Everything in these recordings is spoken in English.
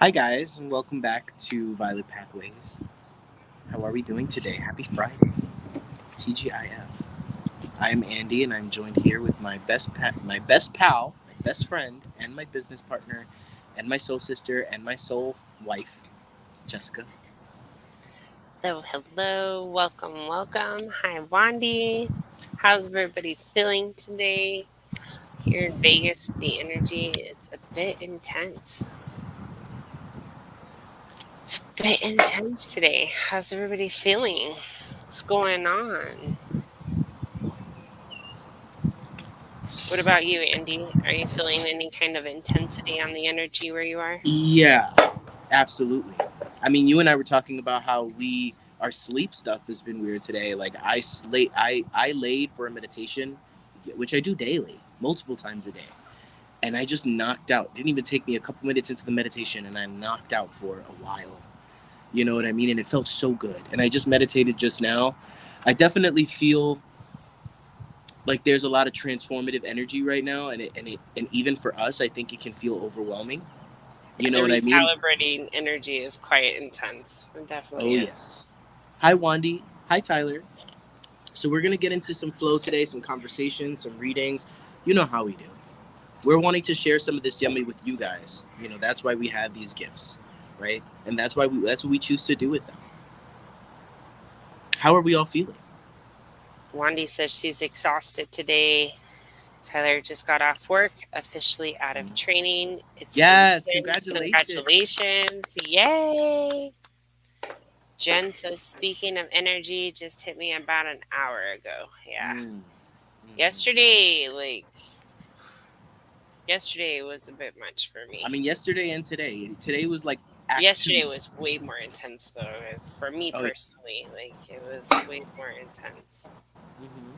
Hi, guys, and welcome back to Violet Pathways. How are we doing today? Happy Friday, TGIF. I am Andy, and I'm joined here with my best pal, my best friend, and my business partner, and my soul sister, and my soul wife, Jessica. Hello, hello. Welcome. Hi, Wandy. How's everybody feeling today? Here in Vegas, the energy is a bit intense. It's a bit intense today. How's everybody feeling? What's going on? What about you, Andy? Are you feeling any kind of intensity on the energy where you are? Yeah, absolutely. I mean, you and I were talking about how our sleep stuff has been weird today. Like I laid for a meditation, which I do daily, multiple times a day, and I just knocked out. Didn't even take me a couple minutes into the meditation, and I knocked out for a while. You know what I mean? And it felt so good. And I just meditated just now. I definitely feel like there's a lot of transformative energy right now, and even for us, I think it can feel overwhelming. You Yeah, know the what I mean? recalibrating energy is quite intense. It definitely Oh is. yes. Hi, Wandy. Hi, Tyler. So we're gonna get into some flow today, some conversations, some readings. You know how we do. We're wanting to share some of this yummy with you guys. You know, that's why we have these gifts, right? And that's what we choose to do with them. How are we all feeling? Wandy says she's exhausted today. Tyler just got off work, officially out of training. It's the Yes, weekend. congratulations. Congratulations. Yay. Jen says, speaking of energy, just hit me about an hour ago. Yeah. Mm. Mhm. Yesterday, yesterday was a bit much for I me. mean, yesterday and today. Today was like Act Two. Yesterday was way more intense, though. It's for me Oh, yeah. personally. It was way more intense. Hmm.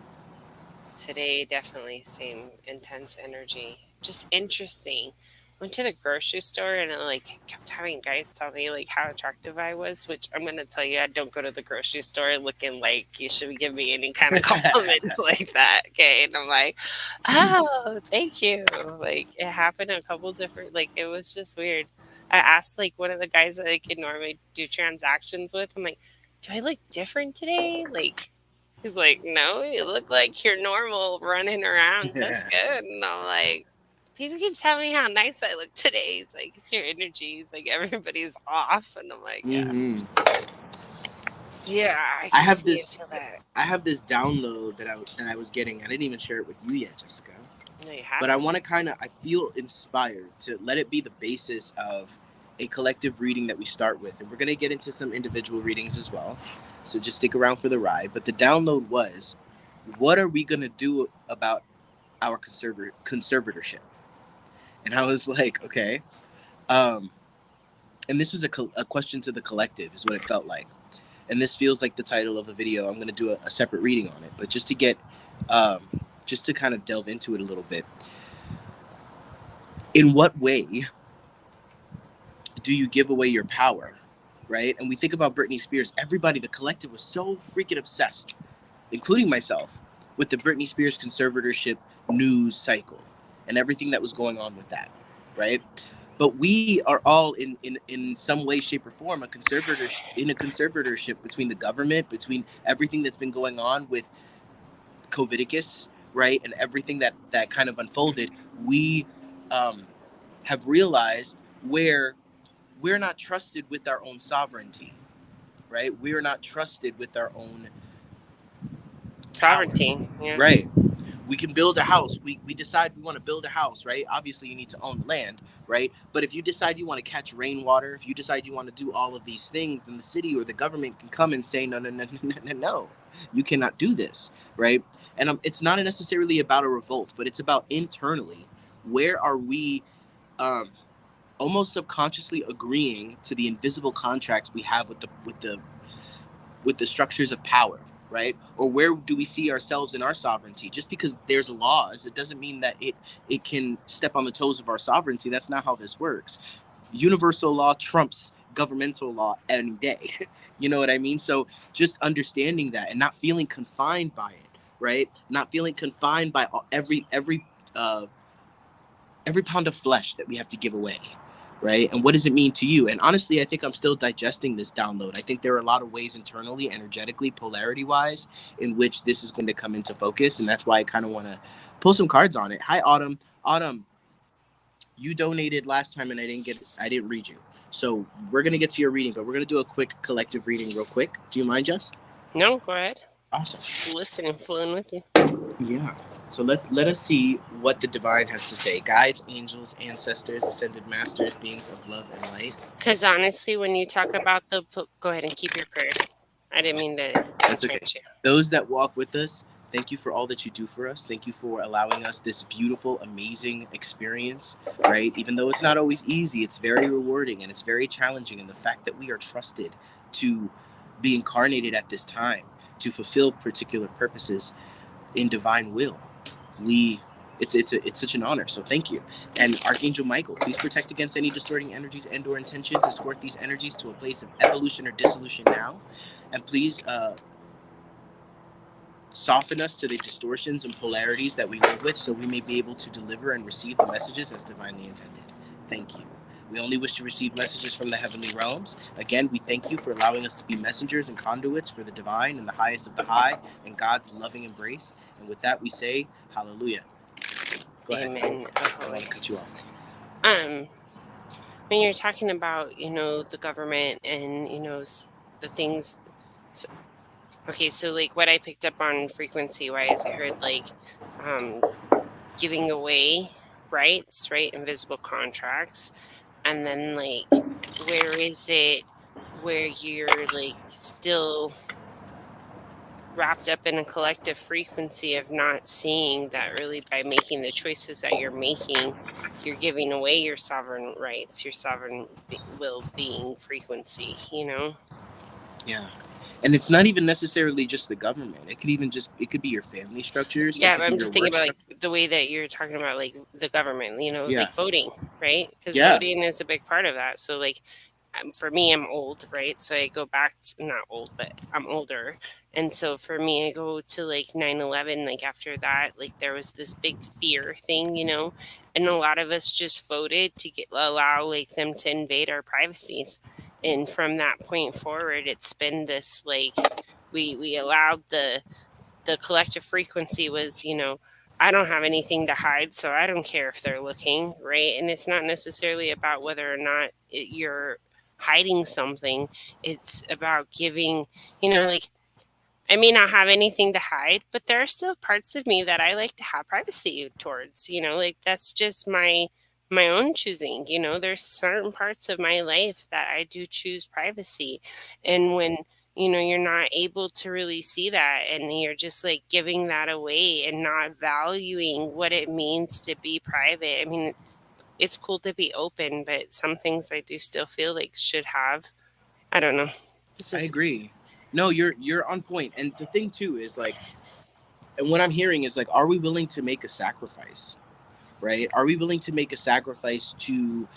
Today, definitely same intense energy. Just interesting. Went to the grocery store and I kept having guys tell me how attractive I was, which I'm gonna tell you I don't go to the grocery store looking like you should give me any kind of compliments like that. Okay. And I'm like, oh, thank you. It happened a couple different it was just weird. I asked one of the guys that I could normally do transactions with, I'm like, do I look different today? He's like, no, you look like you're normal running around just good. And I'm like, people keep telling me how nice I look today. He's like, it's your energy. He's like, everybody's off. And I'm like, yeah. Hmm. Yeah, I I can have see and this. feel that. I have this download that I was getting. I didn't even share it with you yet, Jessica. No, you But I haven't. want to I feel inspired to let it be the basis of a collective reading that we start with, and we're gonna get into some individual readings as well. So just stick around for the ride. But the download was, what are we gonna do about our conservatorship? And I was like, okay. Um, and this was a question to the collective, is what it felt like. And this feels like the title of the video. I'm going to do a separate reading on it, but um, just to kind of delve into it a little bit. In what way do you give away your power, right? And we think about Britney Spears. Everybody, the collective, was so freaking obsessed, including myself, with the Britney Spears conservatorship news cycle and everything that was going on with that, right? But we are all in some way, shape, or form a conservatorship between the government, between everything that's been going on with Covidicus, right, and everything that kind of unfolded. We um, have realized where we're not trusted with our own sovereignty, right? We are not trusted with our own power, Sovereignty. Yeah. right? We can build a house. We decide we want to build a house, right? Obviously, you need to own the land, right? But if you decide you want to catch rainwater, if you decide you want to do all of these things, then the city or the government can come and say, no, no, no, no, no, no, no. You cannot do this, right? And it's not necessarily about a revolt, but it's about internally. Where are we um, almost subconsciously agreeing to the invisible contracts we have with the structures of power, right? Or where do we see ourselves in our sovereignty? Just because there's laws, it doesn't mean that it can step on the toes of our sovereignty. That's not how this works. Universal law trumps governmental law any day. You know what I mean? So just understanding that and not feeling confined by it, right? Not feeling confined by every pound of flesh that we have to give away, right? And what does it mean to you? And honestly, I think I'm still digesting this download. I think there are a lot of ways internally, energetically, polarity wise, in which this is going to come into focus. And that's why I kind of want to pull some cards on it. Hi, Autumn. Autumn, you donated last time and I didn't read you. So we're going to get to your reading, but we're going to do a quick collective reading real quick. Do you mind, Jess? No, go ahead. Awesome. Just listening, flowing with you. Yeah. So let us see what the divine has to say. Guides, angels, ancestors, ascended masters, beings of love and light. Because honestly, when you talk about go ahead and keep your prayer. I didn't mean to That's okay. interrupt you. Those that walk with us, thank you for all that you do for us. Thank you for allowing us this beautiful, amazing experience, right? Even though it's not always easy, it's very rewarding and it's very challenging. And the fact that we are trusted to be incarnated at this time to fulfill particular purposes in divine will, we it's such an honor. So thank you. And Archangel Michael, please protect against any distorting energies and or intentions. Escort these energies to a place of evolution or dissolution now. And please soften us to the distortions and polarities that we live with so we may be able to deliver and receive the messages as divinely intended. Thank you. We only wish to receive messages from the heavenly realms. Again, we thank you for allowing us to be messengers and conduits for the divine and the highest of the high and God's loving embrace. And with that, we say, hallelujah. Go ahead. Amen. I don't want to cut you off. Um, when you're talking about, the government and, the things. So, okay, so like what I picked up on frequency wise, I heard like um, giving away rights, right? Invisible contracts. And then like, where is it where you're like still wrapped up in a collective frequency of not seeing that really by making the choices that you're making, you're giving away your sovereign rights, your sovereign will being frequency. Yeah. And it's not even necessarily just the government. It could be your family structures. It Yeah, could but be I'm your just thinking work about like structure. the way that you're talking about like the government, Yeah. like voting, right? Because Yeah. voting is a big part of that. So like for me, I'm old, right? So I go back to, not old, but I'm older. And so for me, I go to like 9/11. Like after that, like there was this big fear thing. And a lot of us just voted to allow like them to invade our privacies. And from that point forward, it's been this like we allowed the collective frequency was, I don't have anything to hide, so I don't care if they're looking, right? And it's not necessarily about whether or not you're hiding something. It's about giving, like I may not have anything to hide, but there are still parts of me that I like to have privacy towards, like that's just my own choosing. There's certain parts of my life that I do choose privacy. And when you're not able to really see that and you're just like giving that away and not valuing what it means to be private. I mean, it's cool to be open, but some things I do still feel like should have. I don't know. This I is agree. No, you're on point. And the thing too is like, and what I'm hearing is like, are we willing to make a sacrifice? Right? Are we willing to make a sacrifice to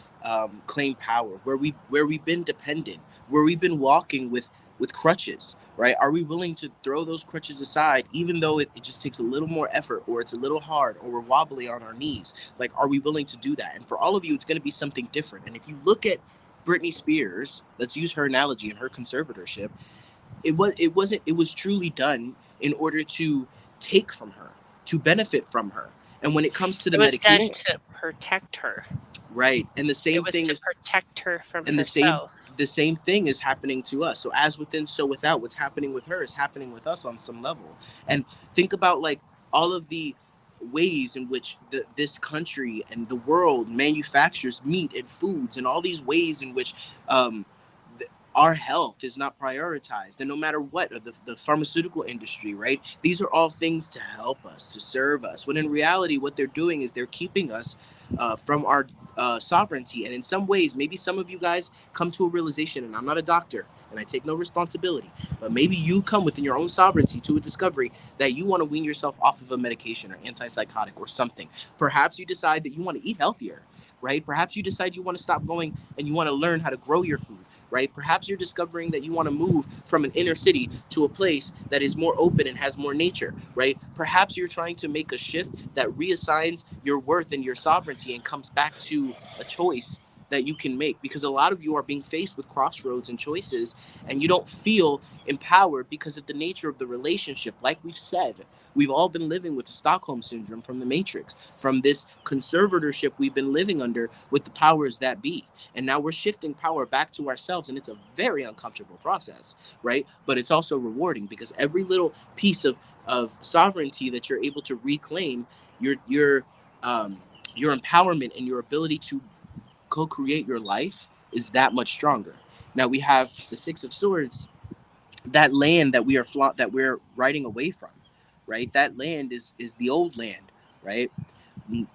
claim power where we've been dependent, where we've been walking with crutches? Right? Are we willing to throw those crutches aside, even though it just takes a little more effort, or it's a little hard, or we're wobbly on our knees? Like, are we willing to do that? And for all of you, it's going to be something different. And if you look at Britney Spears, let's use her analogy in her conservatorship, it was truly done in order to take from her, to benefit from her. And when it comes to the it was done medication, to protect her. right? And the It same was thing to is protect her from and herself. the same thing is happening to us. So as within, so without. What's happening with her is happening with us on some level. And think about like all of the ways in which this country and the world manufactures meat and foods, and all these ways in which um, our health is not prioritized. And no matter what, the pharmaceutical industry, right? These are all things to help us, to serve us. When in reality, what they're doing is they're keeping us from our sovereignty. And in some ways, maybe some of you guys come to a realization, and I'm not a doctor and I take no responsibility, but maybe you come within your own sovereignty to a discovery that you want to wean yourself off of a medication or antipsychotic or something. Perhaps you decide that you want to eat healthier, right? Perhaps you decide you want to stop going and you want to learn how to grow your food, right? Perhaps you're discovering that you want to move from an inner city to a place that is more open and has more nature, right? Perhaps you're trying to make a shift that reassigns your worth and your sovereignty and comes back to a choice that you can make, because a lot of you are being faced with crossroads and choices, and you don't feel empowered because of the nature of the relationship. Like we've said, we've all been living with the Stockholm syndrome from the Matrix, from this conservatorship we've been living under with the powers that be. And now we're shifting power back to ourselves, and it's a very uncomfortable process, right? But it's also rewarding, because every little piece of sovereignty that you're able to reclaim, um, your empowerment and your ability to co-create your life is that much stronger. Now we have the Six of Swords, that land that that we're riding away from, right? That land is the old land, right? The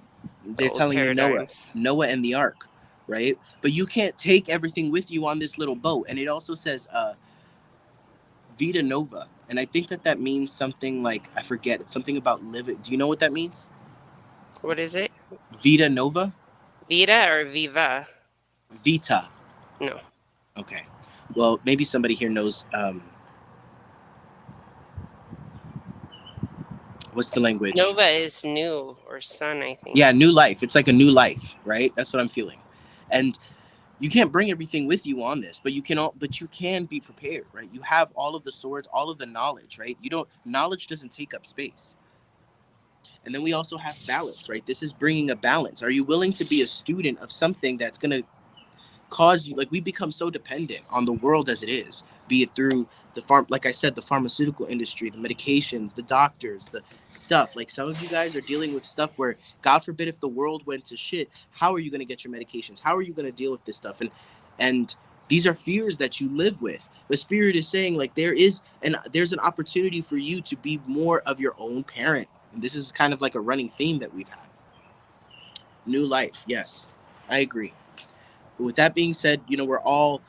They're old telling you paradigms. Noah and the ark, right? But you can't take everything with you on this little boat. And it also says Vita Nova, and I think that means something like, I forget. It's something about living. Do you know what that means? What is it? Vita Nova, Vita or Viva? Vita. No. Okay. Well, maybe somebody here knows. What's the language? Nova is new or sun, I think. Yeah, new life. It's like a new life, right? That's what I'm feeling. And you can't bring everything with you on this, but you can be prepared, right? You have all of the swords, all of the knowledge, right? You don't Knowledge doesn't take up space. And then we also have balance, right? This is bringing a balance. Are you willing to be a student of something that's going to cause you, like, we become so dependent on the world as it is, be it through like I said, the pharmaceutical industry, the medications, the doctors, the stuff. Like, some of you guys are dealing with stuff where, God forbid, if the world went to shit, how are you going to get your medications? How are you going to deal with this stuff? And these are fears that you live with. The spirit is saying, like, there's an opportunity for you to be more of your own parent. And this is kind of like a running theme that we've had. New life, yes, I agree. But with that being said, we're all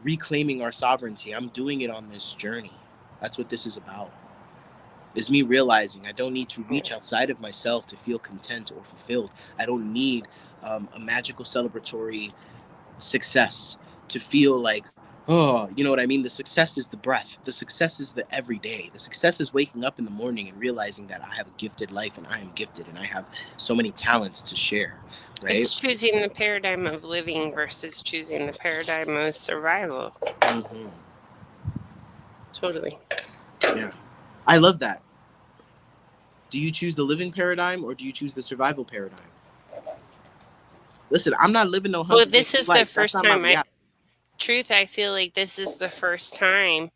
reclaiming our sovereignty. I'm doing it on this journey. That's what this is about. Is me realizing I don't need to reach outside of myself to feel content or fulfilled. I don't need a magical celebratory success to feel like, oh, you know what I mean? The success is the breath. The success is the everyday. The success is waking up in the morning and realizing that I have a gifted life, and I am gifted, and I have so many talents to share, right? It's choosing the paradigm of living versus choosing the paradigm of survival. Mm-hmm. Totally. Yeah. I love that. Do you choose the living paradigm, or do you choose the survival paradigm? Listen, I'm not living no Well, 100 this acre is the life. That's first not my time reality. I feel like this is the first time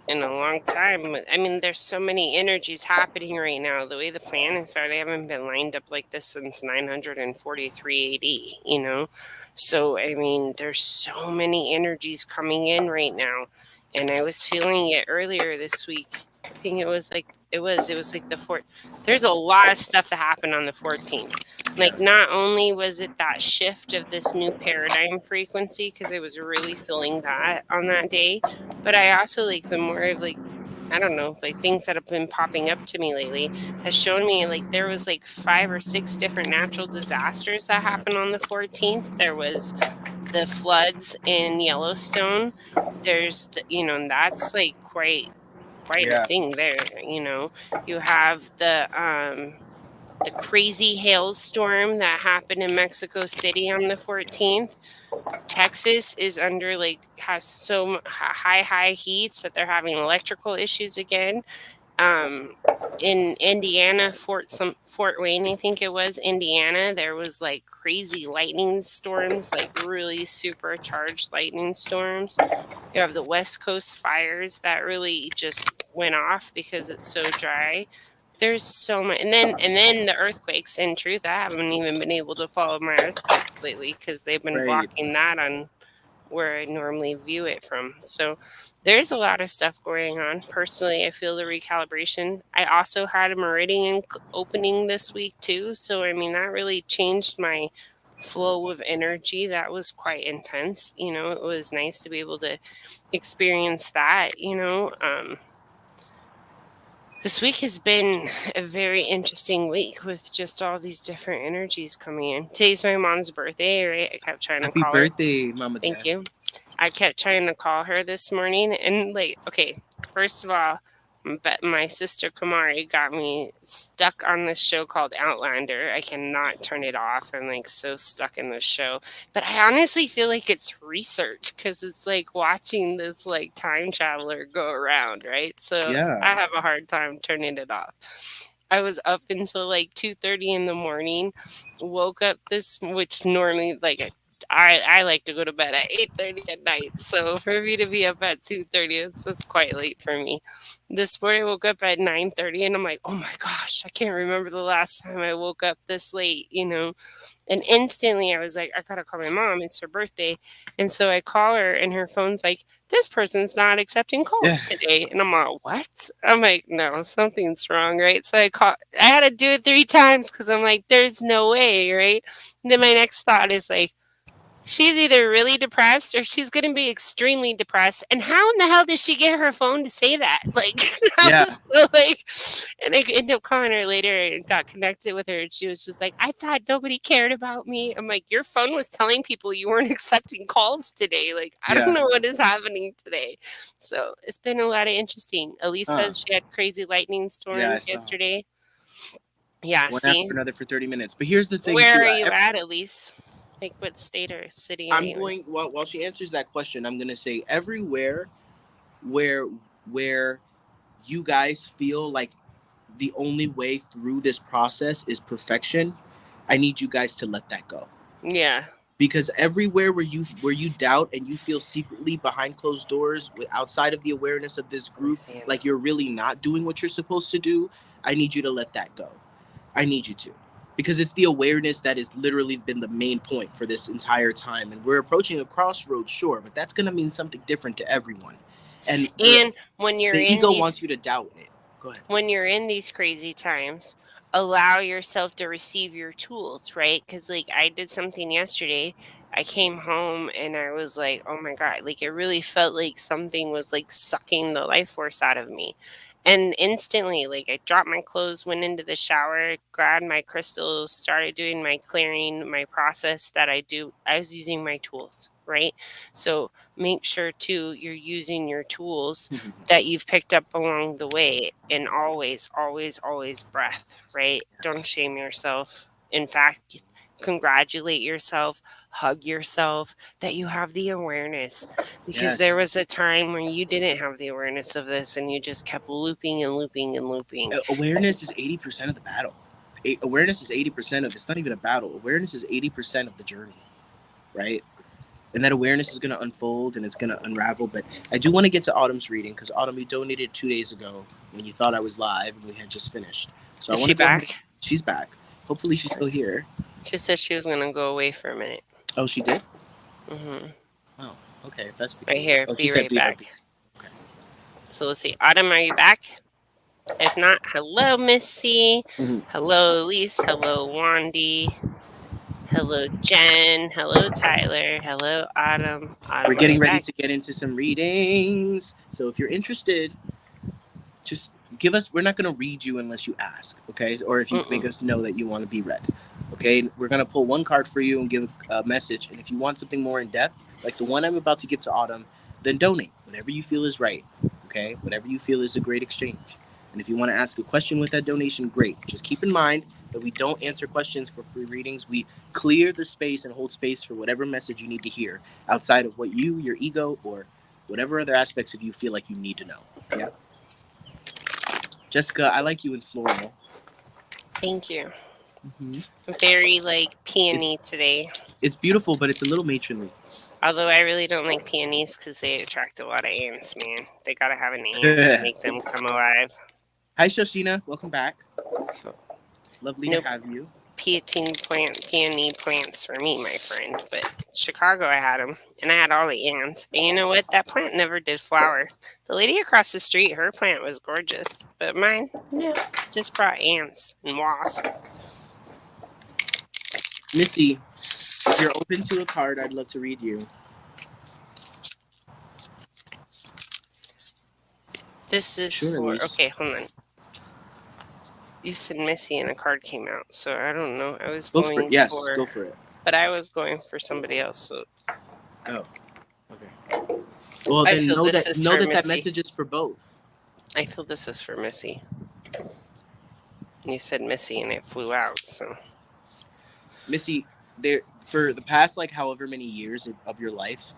in a long time. I mean, there's so many energies happening right now. The way the planets are, they haven't been lined up like this since 943 AD, So, I mean, there's so many energies coming in right now. And I was feeling it earlier this week. I think it was like the fourth. There's a lot of stuff that happened on the 14th. Like, not only was it that shift of this new paradigm frequency, because I was really feeling that on that day, but I also, like, the more of, like, I don't know, like, things that have been popping up to me lately has shown me, like, there was like 5 or 6 different natural disasters that happened on the 14th. There was the floods in Yellowstone. There's and that's like quite a Yeah. thing there. You have the crazy hailstorm that happened in Mexico City on the 14th. Texas is has so high heats that they're having electrical issues again. In Indiana, Fort Wayne, I think it was, Indiana, there was like crazy lightning storms, like really supercharged lightning storms. You have the West Coast fires that really just went off because it's so dry. There's so much, and then the earthquakes. In truth, I haven't even been able to follow my earthquakes lately because they've been Right. blocking that on where I normally view it from. So there's a lot of stuff going on. Personally, I feel the recalibration. I also had a meridian opening this week too. So, I mean, that really changed my flow of energy. That was quite intense. It was nice to be able to experience that. This week has been a very interesting week with just all these different energies coming in. Today's my mom's birthday, right? I kept trying to Happy call her. birthday, Mama Thank Jess. you. I kept trying to call her this morning, and, like, okay, first of all, but my sister Kamari got me stuck on this show called Outlander. I cannot turn it off. I'm like so stuck in this show. But I honestly feel like it's research because it's like watching this like time traveler go around, right? So Yeah. I have a hard time turning it off. I was up until like 2:30 in the morning. Woke up this, which normally like I like to go to bed at 8:30 at night. So for me to be up at 2:30, it's quite late for me. This morning I woke up at 9:30 and I'm like, "Oh my gosh, I can't remember the last time I woke up this late, you know." And instantly I was like, I gotta call my mom. It's her birthday. And so I call her and her phone's like, this person's not accepting Yeah. calls today. And I'm like, what? I'm like, no, something's wrong, right? So I had to do it 3 times because I'm like, there's no way, right? And then my next thought is like, she's either really depressed or she's going to be extremely depressed. And how in the hell did she get her phone to say that? Like, I Yeah. was so like, and I ended up calling her later and got connected with her. And she was just like, I thought nobody cared about me. I'm like, your phone was telling people you weren't accepting calls today. Like, I don't Yeah. know what is happening today. So it's been a lot of interesting. Elise Huh. says she had crazy lightning Yeah, I storms saw. yesterday. Yeah, One after see? another for 30 minutes. But here's the thing Where too. are you at, Elise? Like, what state or city are I'm you in? going while she answers that question, I'm gonna say everywhere where where you guys feel like the only way through this process is perfection, I need you guys to let that go. Yeah. Because everywhere where you doubt and you feel secretly behind closed doors outside of the awareness of this Let me group see it. like you're really not doing what you're supposed to do, I need you to let that go. I need you to. Because it's the awareness that has literally been the main point for this entire time. And we're approaching a crossroads, sure, but that's going to mean something different to everyone. And And when you're the in ego these wants you to doubt it. Go ahead. when you're in these crazy times, allow yourself to receive your tools, right? Because, like, I did something yesterday. I came home and I was like, oh my God, like, it really felt like something was like sucking the life force out of me. And instantly, like, I dropped my clothes, went into the shower, grabbed my crystals, started doing my clearing, my process that I do. I was using my tools, right? So make sure too you're using your tools that you've picked up along the way, and always, always, always breath, right? Don't shame yourself. In fact, congratulate yourself, hug yourself that you have the awareness, because there Yes. was a time when you didn't have the awareness of this and you just kept looping and looping and looping. Awareness is 80% of the battle. Awareness is 80% of it's not even a battle. Awareness is 80% of the journey, right? And that awareness is going to unfold and it's going to unravel. But I do want to get to Autumn's reading because Autumn, you donated 2 days ago when you thought I was live and we had just finished. So I Is want she to go ahead. back? She's back. Hopefully she's still here. She said she was going to go away for a minute. Oh, she did? Hmm. Oh, okay. If that's the Right case. here. Oh, she Be said right BRB. back. Okay. So let's see. Autumn, are you back? If not, hello, Missy. Mhm. Hello, Elise. Hello, Wandy. Hello, Jen. Hello, Tyler. Hello, Autumn. We're Autumn, are getting you ready back? to get into some readings. So if you're interested, just give us, we're not going to read you unless you ask, okay? Or if you make Mm-mm. us know that you want to be read, okay? We're going to pull one card for you and give a message. And if you want something more in depth, like the one I'm about to give to Autumn, then donate whatever you feel is right, okay? Whatever you feel is a great exchange. And if you want to ask a question with that donation, great. Just keep in mind that we don't answer questions for free readings. We clear the space and hold space for whatever message you need to hear outside of what you, your ego, or whatever other aspects of you feel like you need to know. Yeah. Jessica, I like you in floral. Thank you. Mm-hmm. Very like It's peony today. it's beautiful, but it's a little matronly. Although I really don't like peonies because they attract a lot of ants, man. They gotta have an ant to make them come alive. Hi, Shoshina. Welcome back. So Lovely to no have you. peony plants for me, my friend. But Chicago, I had them, and I had all the ants. And you know what? That plant never did flower. The lady across the street, her plant was gorgeous, but mine, no, just brought ants and wasps. Missy, if you're open to a card, I'd love to read you. This is Sure, for Elise. okay. Hold on. You said Missy, and a card came out, so I don't know. I was Go for it. going Yes, for, go for it. but I was going for somebody else. So Oh, okay. Well, I then feel know this that is know for that Missy. message is for both. I feel this is for Missy. You said Missy and it flew out, so. Missy, there for the past like however many years of your life,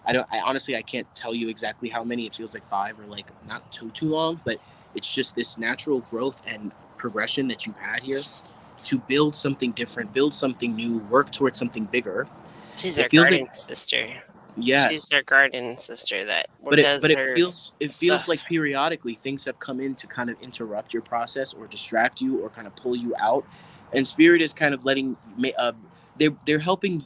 I honestly I can't tell you exactly how many. It feels like 5 or like not too long, but it's just this natural growth and progression that you've had here to build something different, build something new, work towards something bigger. She's It our feels like garden sister. She's yes, our garden sister that but does it her feels like stuff. periodically things have come in to kind of interrupt your process or distract you or kind of pull you out, and spirit is kind of they're helping.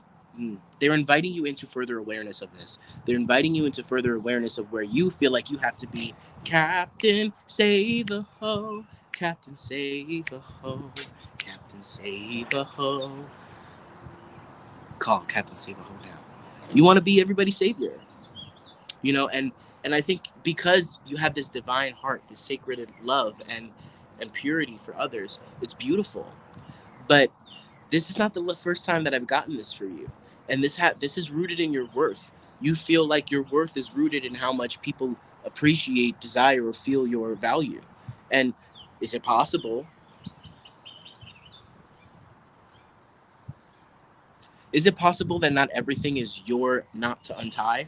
They're inviting you into further awareness of this. They're inviting you into further awareness of where you feel like you have to be. Captain save a ho, Captain save a ho, Captain save a ho. Call Captain save a ho now. You want to be everybody's savior, and I think because you have this divine heart, this sacred love and purity for others, it's beautiful. But this is not the first time that I've gotten this for you, and this is rooted in your worth. You feel like your worth is rooted in how much people appreciate, desire, or feel your value. And is it possible? Is it possible that not everything is your not to untie?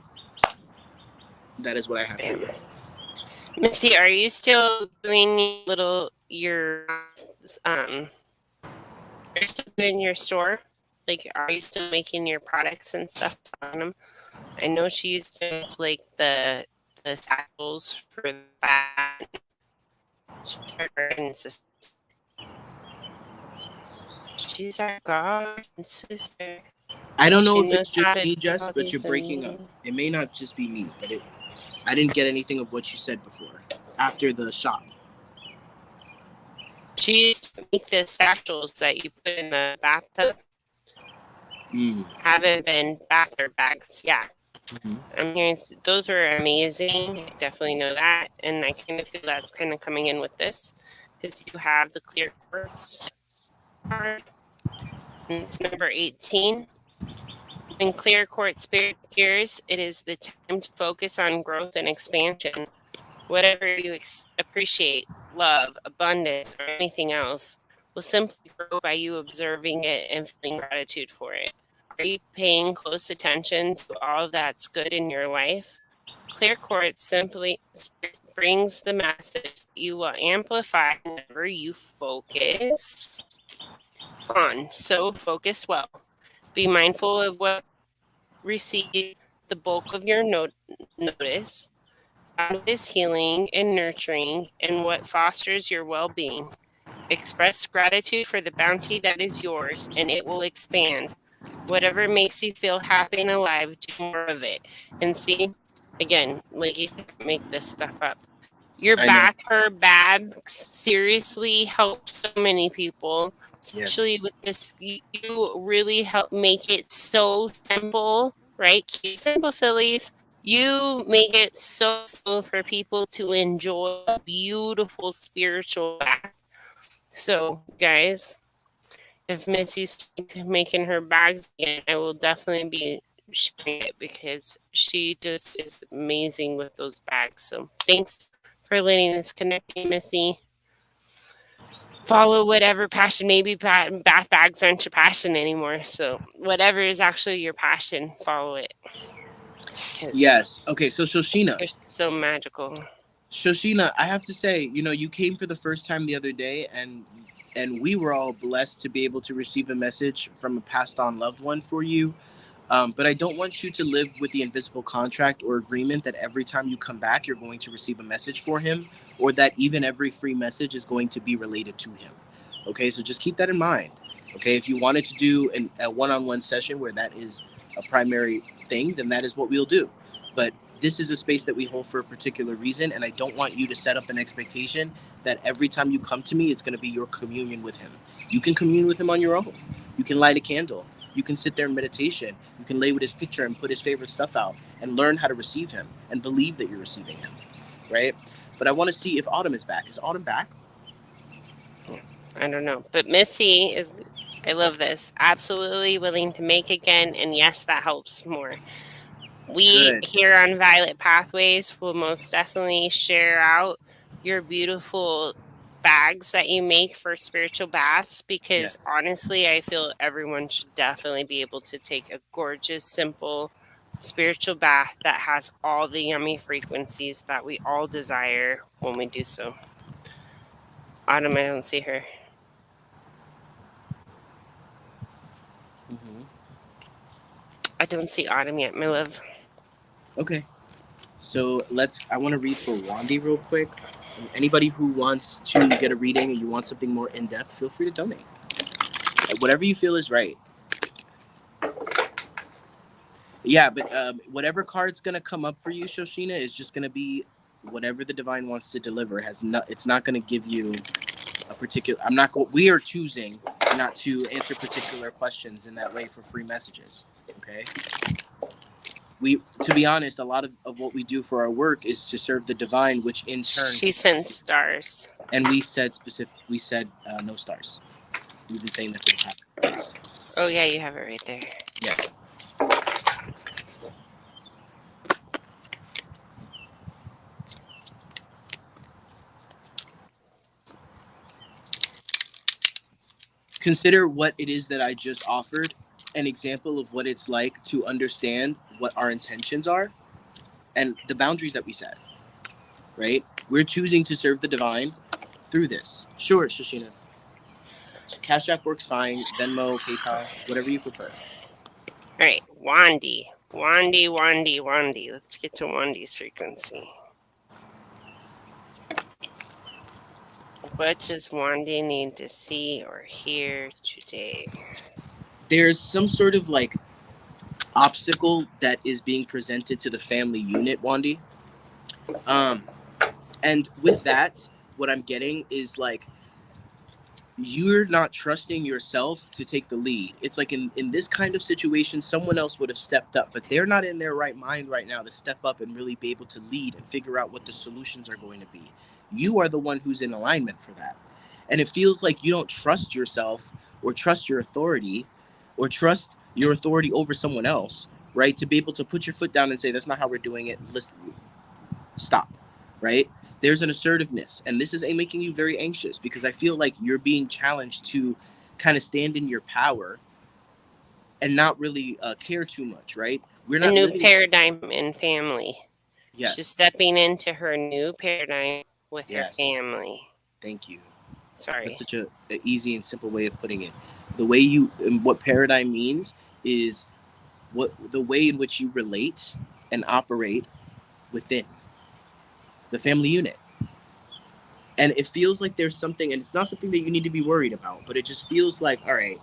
That is what I have for Bam. you. Missy, are you still doing your are you still doing your store? Like, are you still making your products and stuff on them? I know she used to make like the satchels for the bat. She's our garden sister. She's our garden sister. I don't know She if it's knows how just to me, do Jess, all but you're these breaking up. amazing. It may not just be me, but I didn't get anything of what you said before. After the shop. She used to make the satchels that you put in the bathtub. Mm. Haven't been bathroom bags. Yeah. Mhm. I'm hearing those are amazing. I definitely know that. And I kind of feel that's kind of coming in with this because you have the clear quartz card. And it's number 18. When clear quartz spirit appears, it is the time to focus on growth and expansion. Whatever you appreciate, love, abundance, or anything else, will simply grow by you observing it and feeling gratitude for it. Are you paying close attention to all that's good in your life? Clear quartz simply brings the message that you will amplify whenever you focus on. So focus well. Be mindful of what receive the bulk of your notice. Find what is healing and nurturing and what fosters your well being. Express gratitude for the bounty that is yours, and it will expand. Whatever makes you feel happy and alive, do more of it. And see, again, like you can make this stuff up. Your I know. bath herb bags seriously help so many people, Yes. especially with this. You really help make it so simple, right? Keep simple, sillies. You make it so simple for people to enjoy a beautiful spiritual bath. So, guys, if Missy's making her bags again, I will definitely be sharing it because she just is amazing with those bags. So, thanks for letting us connect, Missy. Follow whatever passion. Maybe bath bags aren't your passion anymore. So, whatever is actually your passion, follow it because Yes. Okay. So Shoshina, you're so magical. Shoshina, I have to say, you came for the first time the other day, and we were all blessed to be able to receive a message from a passed on loved one for you. But I don't want you to live with the invisible contract or agreement that every time you come back, you're going to receive a message for him, or that even every free message is going to be related to him. Okay, so just keep that in mind. Okay, if you wanted to do a one-on-one session where that is a primary thing, then that is what we'll do. But this is a space that we hold for a particular reason, and I don't want you to set up an expectation that every time you come to me, it's going to be your communion with him. You can commune with him on your own. You can light a candle. You can sit there in meditation. You can lay with his picture and put his favorite stuff out and learn how to receive him and believe that you're receiving him, right? But I want to see if Autumn is back. Is Autumn back? I don't know. But Missy is, I love this, absolutely willing to make again. And yes, that helps more. We Good. here on Violet Pathways will most definitely share out your beautiful bags that you make for spiritual baths, because Yes. honestly, I feel everyone should definitely be able to take a gorgeous, simple spiritual bath that has all the yummy frequencies that we all desire when we do so. Autumn, I don't see her. Hmm. I don't see Autumn yet, my love. Okay. So I want to read for Wandy real quick. Anybody who wants to get a reading and you want something more in depth, feel free to donate. Whatever you feel is right. Yeah, but whatever card's gonna come up for you, Shoshina, is just gonna be whatever the divine wants to deliver. It's not gonna give you a particular. I'm not. We are choosing not to answer particular questions in that way for free messages. Okay. To be honest, a lot of what we do for our work is to serve the divine, which in turn, She sends stars. and we said no stars. We've been saying that for the past couple days. Oh, yeah, you have it right there. Yeah. Consider what it is that I just offered, an example of what it's like to understand what our intentions are and the boundaries that we set, right? We're choosing to serve the divine through this. Sure, Shoshina. Cash App works fine. Venmo, PayPal, whatever you prefer. All right, Wandy. Wandy, Wandy, Wandy. Let's get to Wandy's frequency. What does Wandy need to see or hear today? There's some sort of like obstacle that is being presented to the family unit, Wandy. Um, and with that, what I'm getting is like you're not trusting yourself to take the lead. It's like in this kind of situation, someone else would have stepped up, but they're not in their right mind right now to step up and really be able to lead and figure out what the solutions are going to be. You are the one who's in alignment for that. And it feels like you don't trust yourself or trust your authority or trust your authority over someone else, right? To be able to put your foot down and say, that's not how we're doing it. Let's stop, right? There's an assertiveness, and this is making you very anxious because I feel like you're being challenged to kind of stand in your power and not really care too much, right? We're A not new living. paradigm in family. She's Yes, stepping into her new paradigm with her yes. family. Thank you. That's Sorry. such a easy and simple way of putting it. The way you and what paradigm means is what the way in which you relate and operate within the family unit. And it feels like there's something, and it's not something that you need to be worried about, but it just feels like, all right,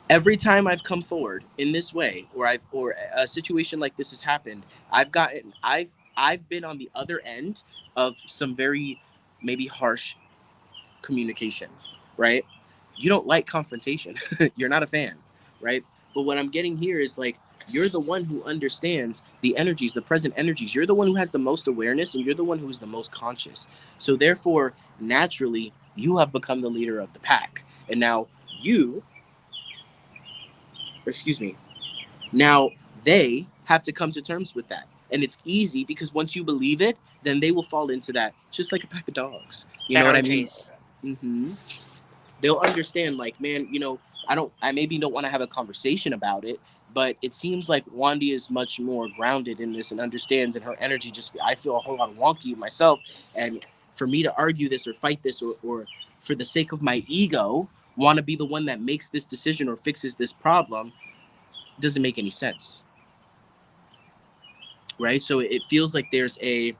every time I've come forward in this way, or a situation like this has happened, I've been on the other end of some very maybe harsh communication, right? You don't like confrontation. You're not a fan, right? But what I'm getting here is like you're the one who understands the energies, the present energies. You're the one who has the most awareness and you're the one who is the most conscious. So therefore, naturally, you have become the leader of the pack. And now you, excuse me, now they have to come to terms with that. And it's easy because once you believe it, then they will fall into that just like a pack of dogs. You know what I mean? Boundaries. Mm-hmm. They'll understand, like, man, I maybe don't want to have a conversation about it, but it seems like Wandy is much more grounded in this and understands, and her energy I feel a whole lot wonky myself. And for me to argue this or fight this or for the sake of my ego, want to be the one that makes this decision or fixes this problem doesn't make any sense. Right. So it feels like there's a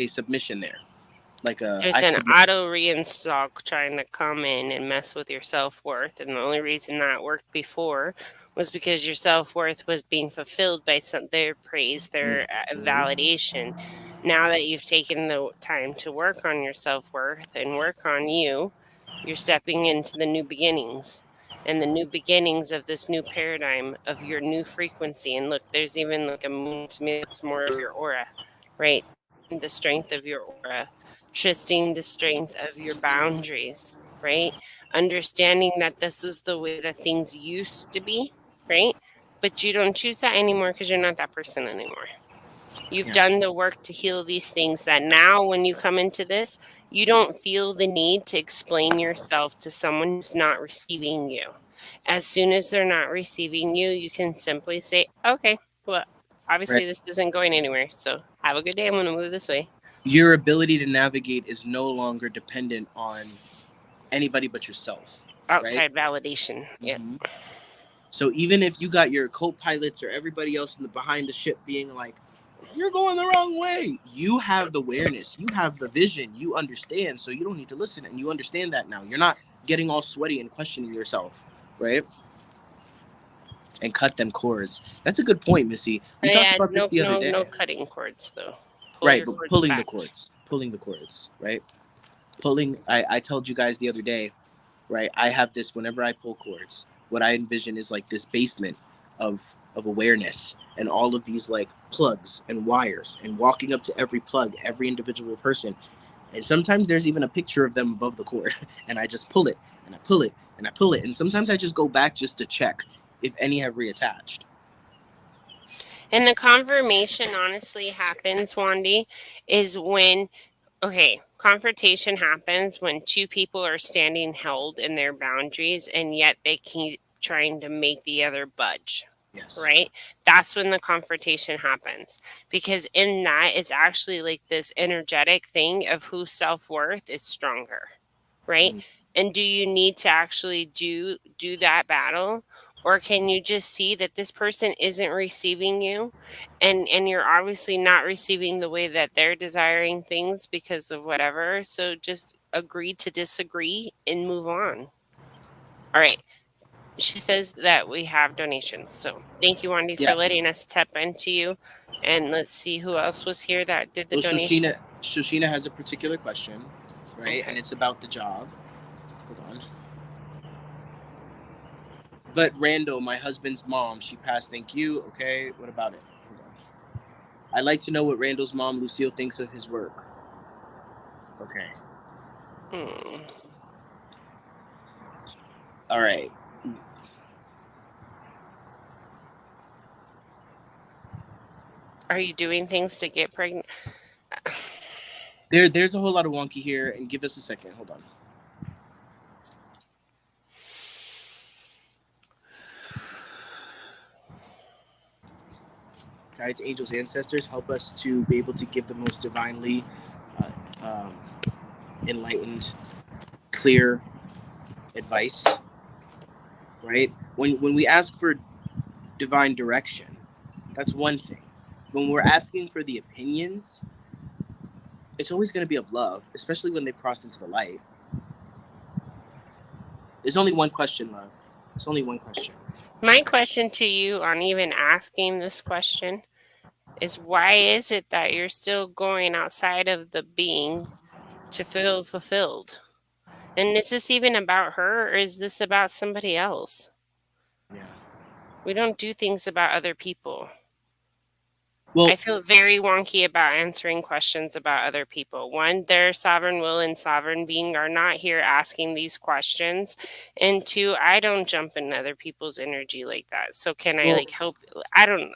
submission there. Like There's I an submit. auto reinstall trying to come in and mess with your self worth. And the only reason that worked before was because your self worth was being fulfilled by their praise, their Mhm. validation. Now that you've taken the time to work on your self worth and work on you, you're stepping into the new beginnings. And the new beginnings of this new paradigm of your new frequency. And look, there's even like a moon to me that's more of your aura, right? The strength of your aura, trusting the strength of your boundaries, right? Understanding that this is the way that things used to be, right? But you don't choose that anymore because you're not that person anymore. You've Yeah. done the work to heal these things that now when you come into this, you don't feel the need to explain yourself to someone who's not receiving you. As soon as they're not receiving you, you can simply say, okay, well, Right. obviously this isn't going anywhere. So have a good day. I'm going to move this way. Your ability to navigate is no longer dependent on anybody but yourself, right? Outside validation. Yeah. Hmm. So even if you got your co-pilots or everybody else in the behind the ship being like, "You're going the wrong way," you have the awareness, you have the vision, you understand, so you don't need to listen, and you understand that now. You're not getting all sweaty and questioning yourself, right? And cut them cords. That's a good point, Missy. We talked Yeah, about this no, the other no, day, no cutting cords though. Pull right? your But cords back. pulling the cords, right? Pulling. I told you guys the other day, right? I have this whenever I pull cords. What I envision is like this basement of awareness and all of these like plugs and wires and walking up to every plug, every individual person. And sometimes there's even a picture of them above the cord. And I just pull it and I pull it and I pull it. And sometimes I just go back just to check if any have reattached. And the confirmation honestly happens, Wandy, is when, okay, confrontation happens when two people are standing held in their boundaries and yet they keep trying to make the other budge. Yes. Right? That's when the confrontation happens. Because in that, it's actually like this energetic thing of whose self worth is stronger. Right? Mm. And do you need to actually do that battle? Or can you just see that this person isn't receiving you and you're obviously not receiving the way that they're desiring things because of whatever, so just agree to disagree and move on. All right, she says that we have donations, so thank you, Wendy, for Yes. letting us tap into you. And let's see who else was here that did the Well, donation. Shoshina has a particular question, right? And Okay. it's about the job. Hold on. But Randall, my husband's mom, she passed. Thank you. Okay. What about it? Hold on. I'd like to know what Randall's mom, Lucille, thinks of his work. Okay. Hmm. All right. Are you doing things to get pregnant? There's a whole lot of wonky here, and give us a second. Hold on. Guides, angels, ancestors, help us to be able to give the most divinely enlightened, clear advice. Right? When we ask for divine direction, that's one thing. When we're asking for the opinions, it's always going to be of love, especially when they've crossed into the light. There's only one question, love. It's only one question. My question to you on even asking this question is, why is it that you're still going outside of the being to feel fulfilled? And is this even about her or is this about somebody else? Yeah. We don't do things about other people. I Well, feel very wonky about answering questions about other people. One, their sovereign will and sovereign being are not here asking these questions. And two, I don't jump in other people's energy like that. So can I well, like help? I don't.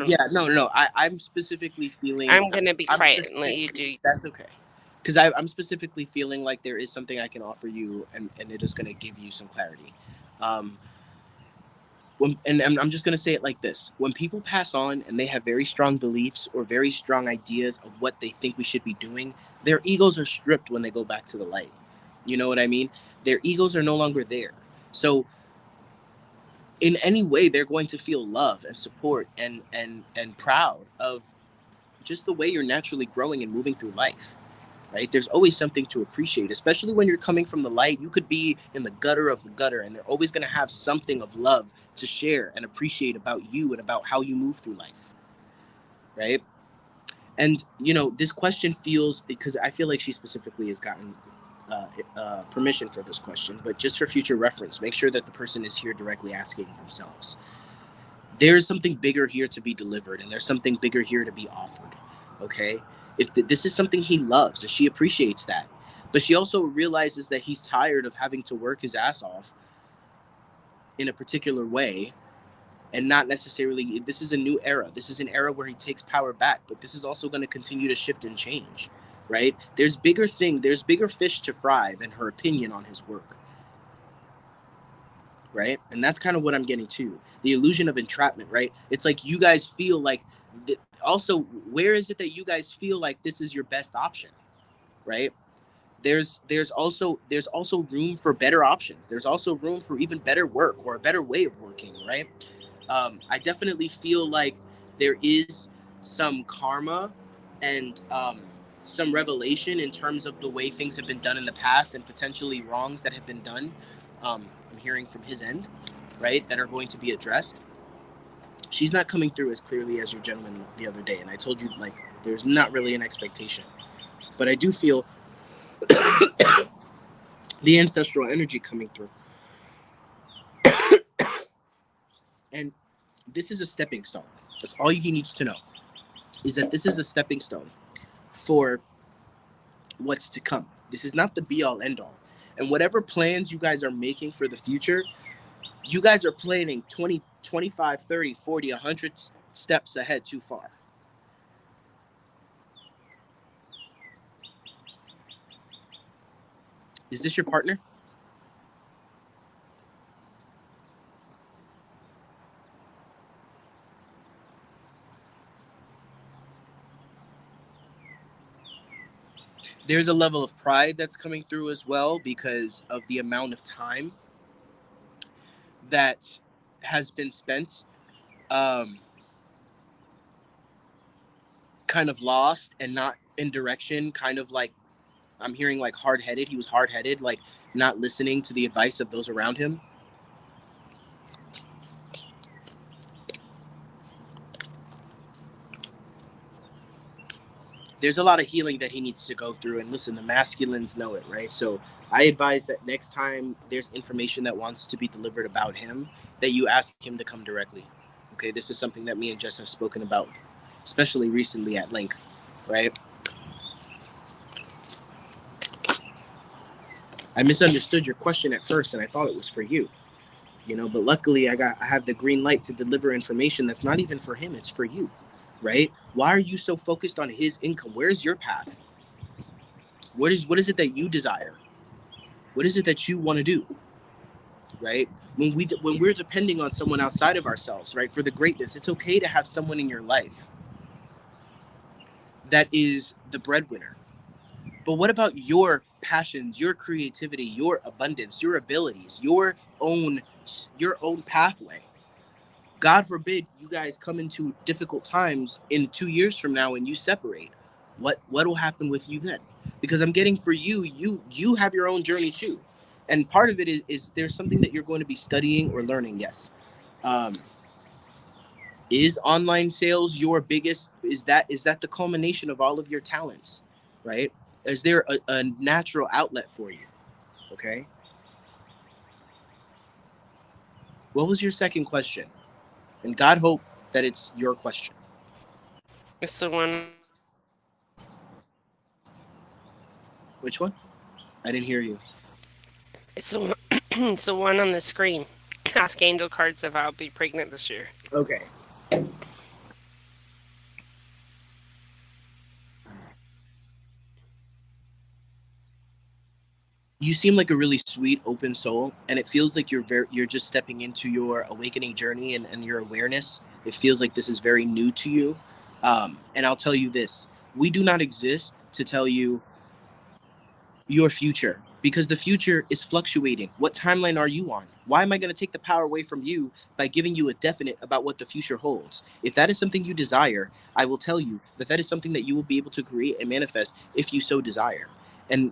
yeah, no. I'm specifically feeling. I'm going to be I'm quiet and let specific. you do. That's okay. Because I'm specifically feeling like there is something I can offer you, and it is going to give you some clarity. Um, and I'm just going to say it like this: when people pass on and they have very strong beliefs or very strong ideas of what they think we should be doing, their egos are stripped when they go back to the light. You know what I mean? Their egos are no longer there. So in any way, they're going to feel love and support and proud of just the way you're naturally growing and moving through life. Right? There's always something to appreciate, especially when you're coming from the light. You could be in the gutter of the gutter, and they're always going to have something of love to share and appreciate about you and about how you move through life. Right? And, this question feels, because I feel like she specifically has gotten permission for this question, but just for future reference, make sure that the person is here directly asking themselves. There's something bigger here to be delivered, and there's something bigger here to be offered. Okay? If this is something he loves, and she appreciates that, but she also realizes that he's tired of having to work his ass off in a particular way, and not necessarily, this is a new era. This is an era where he takes power back, but this is also going to continue to shift and change, right? There's bigger fish to fry than her opinion on his work, right? And that's kind of what I'm getting to. The illusion of entrapment, right? It's like you guys feel like, also, where is it that you guys feel like this is your best option, right? There's also room for better options. There's also room for even better work or a better way of working, right? I definitely feel like there is some karma and some revelation in terms of the way things have been done in the past and potentially wrongs that have been done. I'm hearing from his end, right, that are going to be addressed. She's not coming through as clearly as your gentleman the other day, and I told you, like, there's not really an expectation, but I do feel the ancestral energy coming through. And this is a stepping stone. That's all he needs to know, is that this is a stepping stone for what's to come. This is not the be all end all. And whatever plans you guys are making for the future, you guys are planning 20, 25, 30, 40, 100 steps ahead too far. Is this your partner? There's a level of pride that's coming through as well because of the amount of time that has been spent, um, kind of lost and not in direction, kind of like, I'm hearing like hard headed. He was hard headed, like not listening to the advice of those around him. There's a lot of healing that he needs to go through. And listen, the masculines know it, right? So I advise that next time there's information that wants to be delivered about him, that you ask him to come directly. Okay, this is something that me and Jess have spoken about, especially recently at length, right? I misunderstood your question at first, and I thought it was for you, but luckily I have the green light to deliver information that's not even for him, it's for you, right? Why are you so focused on his income? Where's your path? What is it that you desire? What is it that you want to do, right? When we're depending on someone outside of ourselves, right, for the greatness, it's okay to have someone in your life that is the breadwinner. But what about your passions, your creativity, your abundance, your abilities, own your own pathway? God forbid you guys come into difficult times in 2 years from now and you separate. What will happen with you then? Because I'm getting for you, you have your own journey too, and part of it is there's something that you're going to be studying or learning. Yes, um, is online sales your biggest? Is that the culmination of all of your talents? Right? Is there a natural outlet for you? Okay. What was your second question? And God hope that it's your question. It's the one on the screen. Which one? I didn't hear you. It's the one, it's the one on the screen. Ask angel cards if I'll be pregnant this year. Okay. You seem like a really sweet, open soul, and it feels like you're just stepping into your awakening journey and your awareness. It feels like this is very new to you. And I'll tell you this: we do not exist to tell you your future because the future is fluctuating. What timeline are you on? Why am I going to take the power away from you by giving you a definite about what the future holds? If that is something you desire, I will tell you that that is something that you will be able to create and manifest if you so desire. And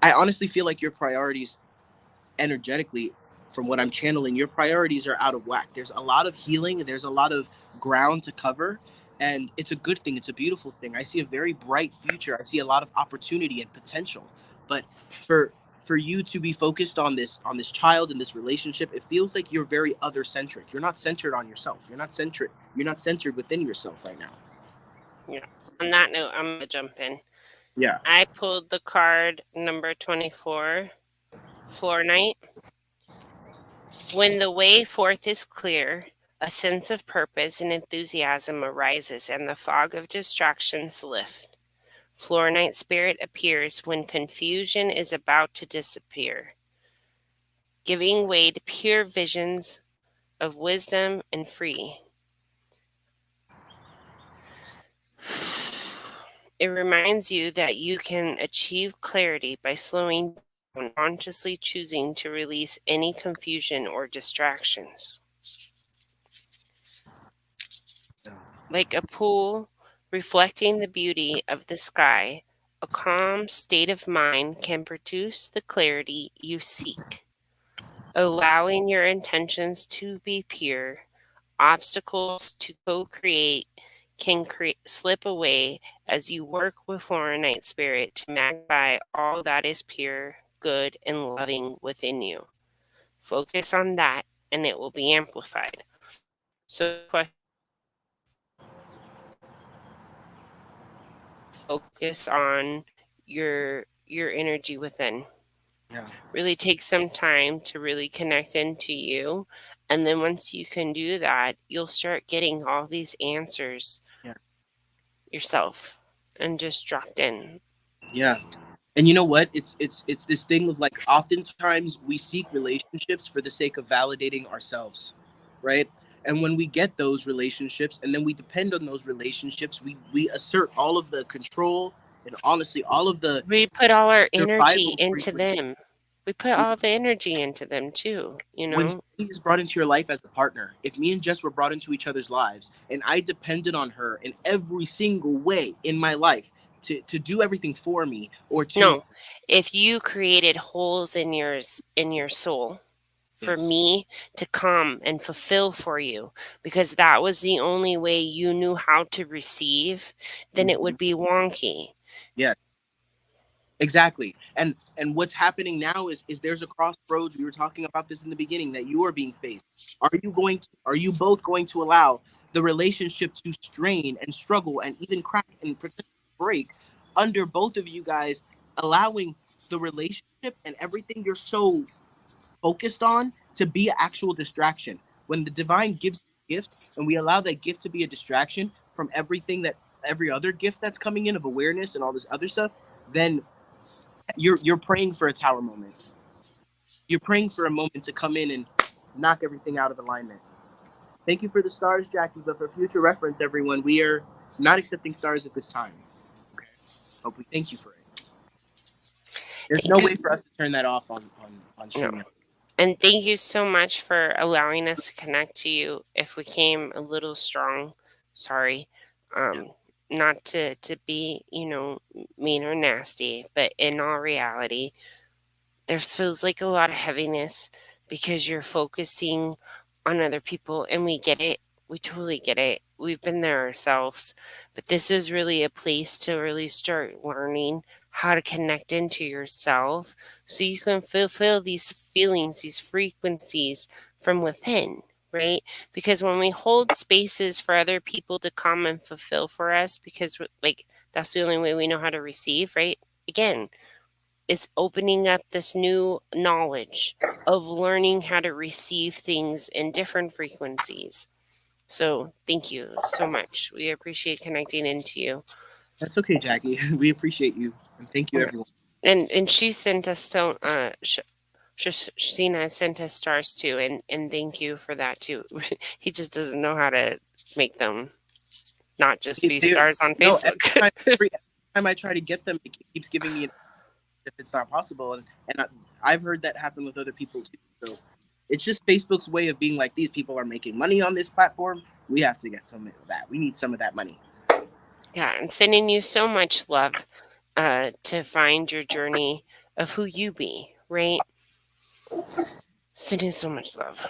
I honestly feel like your priorities energetically, from what I'm channeling, your priorities are out of whack. There's a lot of healing, there's a lot of ground to cover, and it's a good thing. It's a beautiful thing. I see a very bright future. I see a lot of opportunity and potential. But for you to be focused on this child and this relationship, it feels like you're very other centric. You're not centered on yourself. You're not centered within yourself right now. Yeah. On that note, I'm going to jump in. Yeah. I pulled the card number 24, Floor Night. When the way forth is clear, a sense of purpose and enthusiasm arises, and the fog of distractions lift. Fluorite spirit appears when confusion is about to disappear, giving way to pure visions of wisdom and free. It reminds you that you can achieve clarity by slowing down, consciously choosing to release any confusion or distractions. Like a pool reflecting the beauty of the sky, a calm state of mind can produce the clarity you seek. Allowing your intentions to be pure, obstacles to co create can slip away as you work with Florinite Spirit to magnify all that is pure, good, and loving within you. Focus on that and it will be amplified. So, focus on your energy within. Yeah. Really take some time to really connect into you, and then once you can do that, you'll start getting all these answers Yeah. yourself and just dropped in. Yeah. And you know what? It's this thing of like oftentimes we seek relationships for the sake of validating ourselves, right? And when we get those relationships and then we depend on those relationships, we assert all of the control and honestly all of the We put all our energy survival into frequency. them. We put all the energy into them too, you When know? somebody is brought into your life as a partner, if me and Jess were brought into each other's lives and I depended on her in every single way in my life to do everything for me or to No. If you created holes in your soul for yes, me to come and fulfill for you because that was the only way you knew how to receive, then it mhm, would be wonky. yeah, exactly. And what's happening now is there's a crossroads. We were talking about this in the beginning that you are being faced. Are you both going to allow the relationship to strain and struggle and even crack and potentially break under both of you guys allowing the relationship and everything you're so focused on to be an actual distraction? When the divine gives you a gift and we allow that gift to be a distraction from everything that every other gift that's coming in of awareness and all this other stuff, then you're praying for a tower moment. You're praying for a moment to come in and knock everything out of alignment. Thank you for the stars, Jackie. But for future reference, everyone, we are not accepting stars at this time. Okay. But we thank you for it. There's Thank no you. way for us to turn that off on No. StreamYard. And thank you so much for allowing us to connect to you. If we came a little strong, sorry. Yeah. Not to be, mean or nasty, but in all reality, there feels like a lot of heaviness because you're focusing on other people, and we get it. We totally get it. We've been there ourselves. But this is really a place to really start learning how to connect into yourself so you can fulfill these feelings, these frequencies from within, right? Because when we hold spaces for other people to come and fulfill for us, because like that's the only way we know how to receive, right? Again, is opening up this new knowledge of learning how to receive things in different frequencies. So, thank you so much. We appreciate connecting into you. That's okay, Jackie. We appreciate you. And thank you, Yeah. everyone. And she sent us stone. Sheena sent us stars too, and thank you for that too. He just doesn't know how to make them not just be They, stars on no, Facebook. every time I try to get them, it keeps giving me an if it's not possible. And I've heard that happen with other people too. So it's just Facebook's way of being like, these people are making money on this platform. We have to get some of that. We need some of that money. Yeah, and sending you so much love to find your journey of who you be, right? Sending so much love.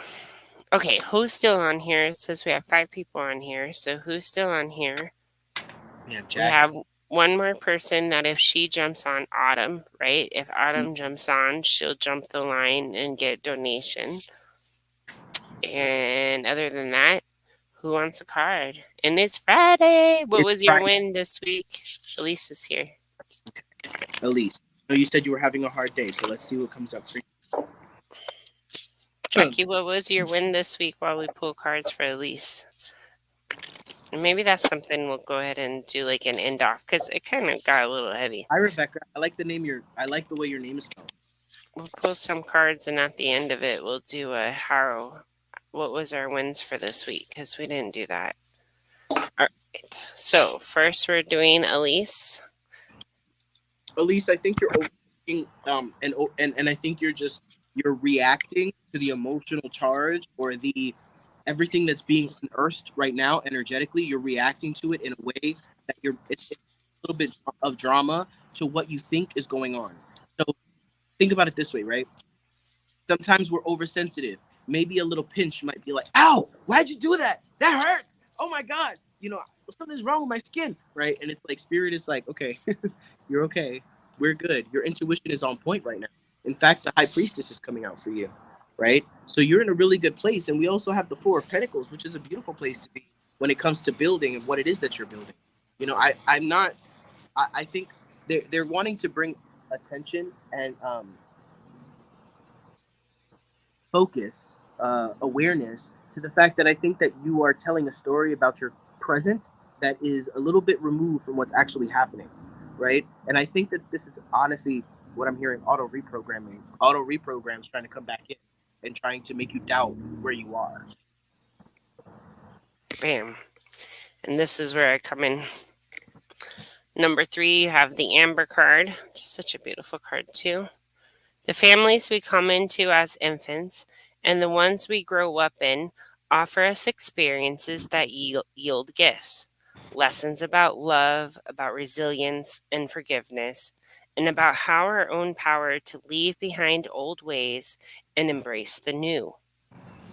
Okay, who's still on here? It says we have 5 people on here. So who's still on here? We have We Jackie. have one more person that if she jumps on Autumn, right? If Autumn jumps on, she'll jump the line and get donation. And other than that, who wants a card? And it's Friday. What It's was your Friday, win this week? Elise is here. Elise. So you said you were having a hard day. So let's see what comes up for you. Jackie, what was your win this week while we pull cards for Elise? And maybe that's something we'll go ahead and do like an end off because it kind of got a little heavy. Hi, Rebecca. I like the name. I like the way your name is spelled. We'll pull some cards, and at the end of it, we'll do a how. What was our wins for this week? Because we didn't do that. All right. So first, we're doing Elise. Elise, I think you're overthinking, and I think you're reacting to the emotional charge or the everything that's being unearthed right now energetically. You're reacting to it in a way that it's a little bit of drama to what you think is going on. So think about it this way, right? Sometimes we're oversensitive. Maybe a little pinch might be like, "Ow! Why'd you do that? That hurt! Oh my god! Something's wrong with my skin, right?" And it's like spirit is like, "Okay, you're okay. We're good. Your intuition is on point right now. In fact, the high priestess is coming out for you, right? So you're in a really good place. And we also have the Four of Pentacles, which is a beautiful place to be when it comes to building and what it is that you're building. I'm not. I think they're wanting to bring attention and focus, awareness to the fact that I think that you are telling a story about your present that is a little bit removed from what's actually happening, right? And I think that this is honestly what I'm hearing: auto reprograms trying to come back in and trying to make you doubt where you are. Bam. And this is where I come in. Number 3, you have the Amber card. Just such a beautiful card, too. The families we come into as infants and the ones we grow up in offer us experiences that yield gifts, lessons about love, about resilience and forgiveness, and about how our own power to leave behind old ways and embrace the new.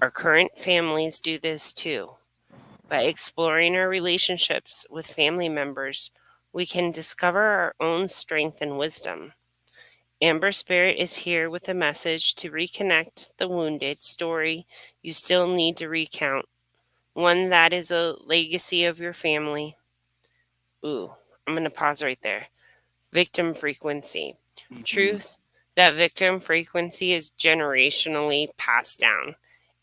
Our current families do this too. By exploring our relationships with family members, we can discover our own strength and wisdom. Amber Spirit is here with a message to reconnect the wounded story you still need to recount, one that is a legacy of your family. Ooh, I'm going to pause right there. Victim frequency. Mm-hmm. Truth that victim frequency is generationally passed down.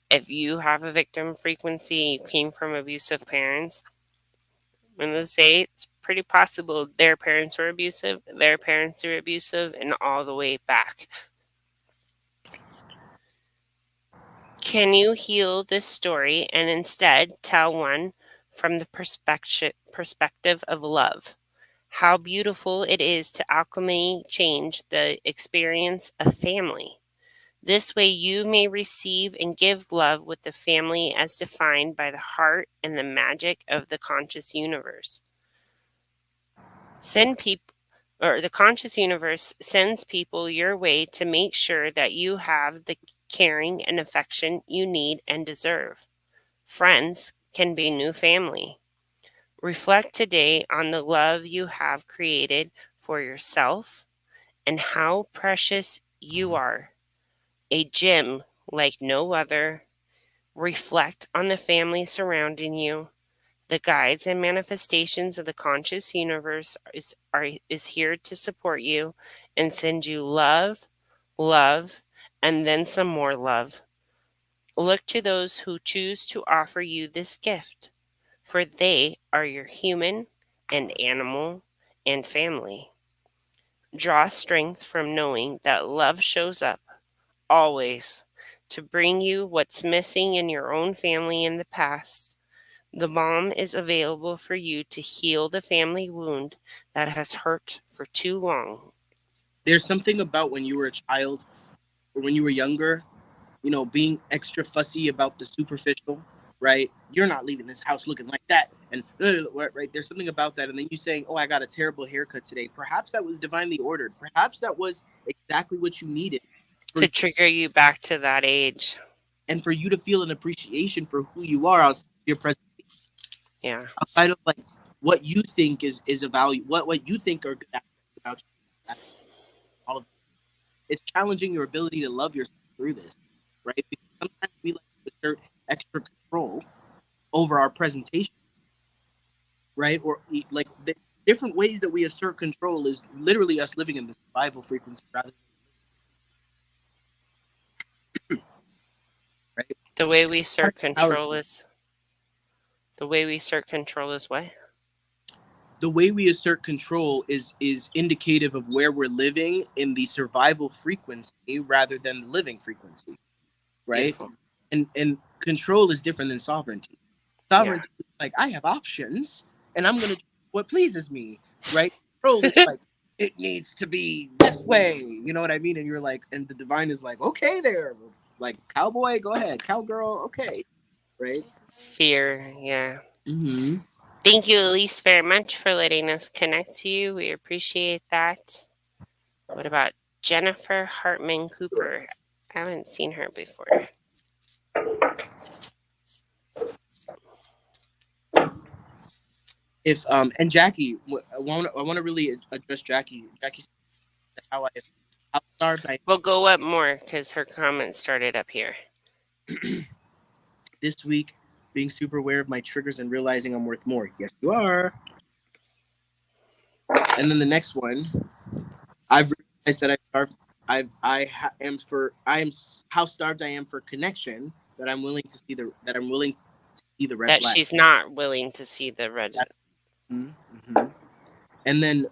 If you have a victim frequency and you came from abusive parents, I'm going to say it's pretty possible their parents were abusive, their parents were abusive, and all the way back. Can you heal this story and instead tell one from the perspective of love? How beautiful it is to alchemy change the experience of family. This way, you may receive and give love with the family as defined by the heart and the magic of the conscious universe. The conscious universe sends people your way to make sure that you have the caring and affection you need and deserve. Friends can be new family. Reflect today on the love you have created for yourself and how precious you are. A gem like no other. Reflect on the family surrounding you. The guides and manifestations of the conscious universe is here to support you and send you love, love, and then some more love. Look to those who choose to offer you this gift, for they are your human and animal and family. Draw strength from knowing that love shows up always to bring you what's missing in your own family in the past. The balm is available for you to heal the family wound that has hurt for too long. There's something about when you were a child or when you were younger, being extra fussy about the superficial, right? You're not leaving this house looking like that. And, right, there's something about that. And then you saying, "Oh, I got a terrible haircut today." Perhaps that was divinely ordered. Perhaps that was exactly what you needed To trigger you back to that age. and for you to feel an appreciation for who you are outside of your present, Yeah. outside of like what you think is a value, what you think are good aspects about you. All of it's challenging your ability to love yourself through this, right? Because sometimes we like to assert extra control over our presentation, right? Or like the different ways that we assert control is literally us living in the survival frequency rather than The way we assert How control is the way we assert control is what? the way we assert control is indicative of where we're living in the survival frequency rather than the living frequency, right? Beautiful. And control is different than sovereignty. Yeah. Sovereignty is like I have options and I'm gonna do what pleases me, right? Control is like it needs to be this way, you know what I mean? And you're like, and the divine is like, okay, there, like cowboy, go ahead, cowgirl, okay, right? Fear. Yeah. Mm-hmm. Thank you, Elise, very much for letting us connect to you. We appreciate that. What about Jennifer Hartman Cooper? I haven't seen her before. If and Jackie, I want to really address Jackie. Jackie said how starved I We'll go up more because her comments started up here. this week, being super aware of my triggers and realizing I'm worth more. Yes, you are. And then the next one, I've realized that I am how starved I am for connection that I'm willing to see the red That flag. she's not willing to see the red. Mm-hmm. And then,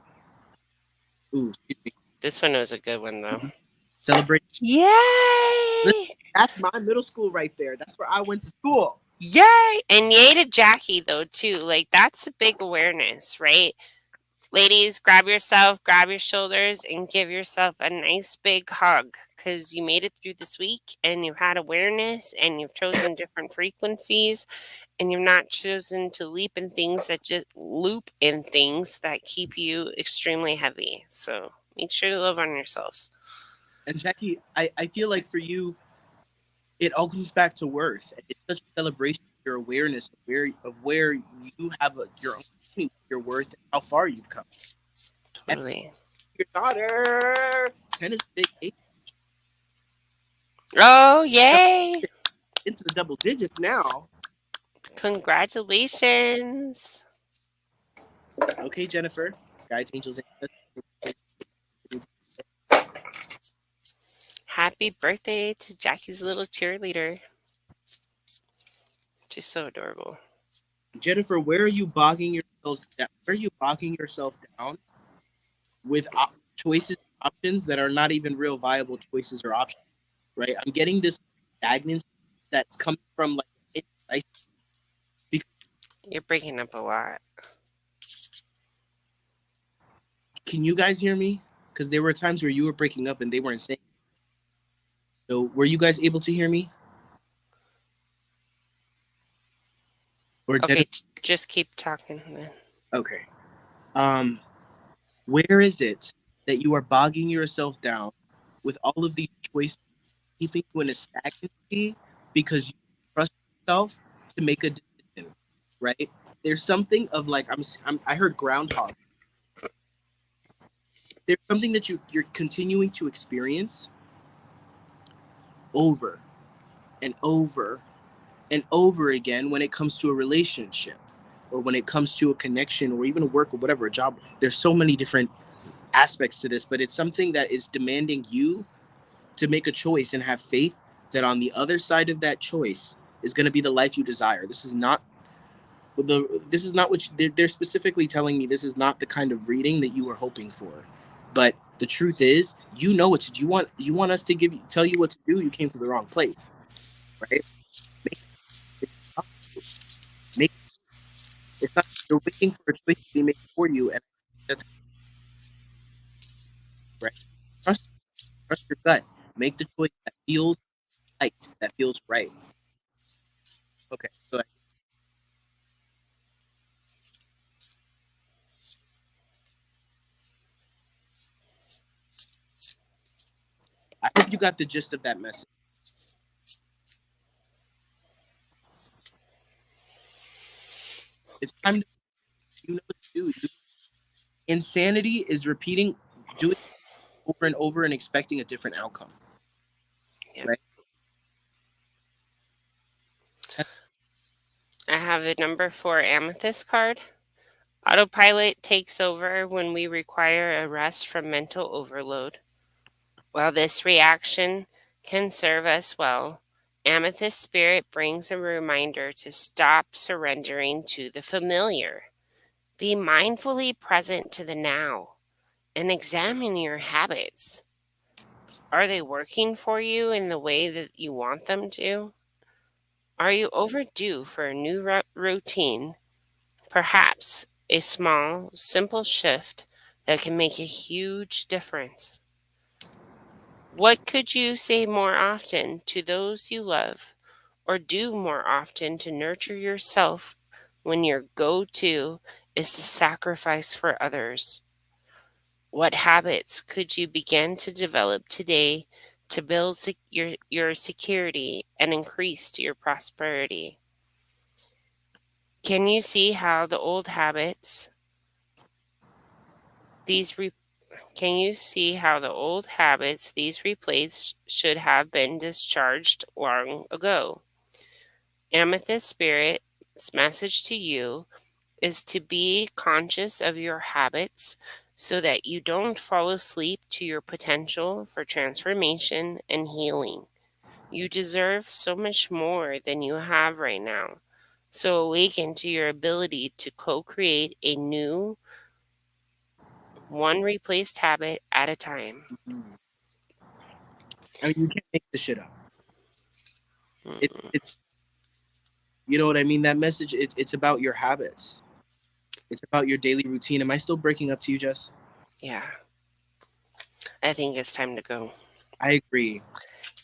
ooh, excuse me. This one was a good one, though. Mhm. Celebrate. Listen, Yay! that's my middle school right there. That's where I went to school. Yay! And yay to Jackie, though, too. Like, that's a big awareness, right? Ladies, grab yourself, grab your shoulders, and give yourself a nice big hug because you made it through this week and you've had awareness and you've chosen different frequencies and you've not chosen to leap in things that just loop in things that keep you extremely heavy. So make sure to love on yourselves. And Jackie, I feel like for you, it all comes back to worth. It's such a celebration of your awareness of where you have your own journey, your worth, and how far you've come. And Totally. your daughter, 10 is a big age, Oh, yay! into the double digits now. Congratulations. Okay, Jennifer, guides, angels, Happy birthday to Jackie's little cheerleader. She's so adorable. Jennifer, where are you bogging yourselves down? Where are you bogging yourself down with choices, options that are not even real viable choices or options? Right? I'm getting this stagnancy that's coming from like indecisive. Because You're breaking up a lot. can you guys hear me? Because there were times where you were breaking up and they weren't saying. So were you guys able to hear me? Or Okay, Jennifer? just keep talking then. Okay. Um, where is it that you are bogging yourself down with all of these choices, keeping you in a stagnancy because you trust yourself to make a decision, right? There's something of like I heard groundhog. There's something that you're continuing to experience over and over and over again when it comes to a relationship or when it comes to a connection or even a work or whatever, a job. There's so many different aspects to this, but it's something that is demanding you to make a choice and have faith that on the other side of that choice is going to be the life you desire. This is not what they're specifically telling me. This is not the kind of reading that you were hoping for. But the truth is, you know what you want us to tell you what to do. You came to the wrong place, right? Make, make it's not you're waiting for a choice to be made for you, and that's right. Trust trust your gut. Make the choice that feels right, that feels right. Okay, so I hope you got the gist of that message. It's time to you know what to do. Insanity is repeating, doing over and over and expecting a different outcome. Yep. Right? I have a number 4 amethyst card. Autopilot takes over when we require a rest from mental overload. While this reaction can serve us well, Amethyst spirit brings a reminder to stop surrendering to the familiar. Be mindfully present to the now and examine your habits. Are they working for you in the way that you want them to? Are you overdue for a new routine? Perhaps a small, simple shift that can make a huge difference. What could you say more often to those you love, or do more often to nurture yourself when your go to is to sacrifice for others? What habits could you begin to develop today to build your security and increase your prosperity? Can you see how the old habits these re- can you see how the old habits these replace should have been discharged long ago? Amethyst Spirit's message to you is to be conscious of your habits so that you don't fall asleep to your potential for transformation and healing. You deserve so much more than you have right now. So awaken to your ability to co create a new, one replaced habit at a time. Mhm. I mean, you can't make this shit up. It, you know what I mean? That message, it's about your habits. It's about your daily routine. Am I still breaking up to you, Jess? Yeah, I think it's time to go. I agree.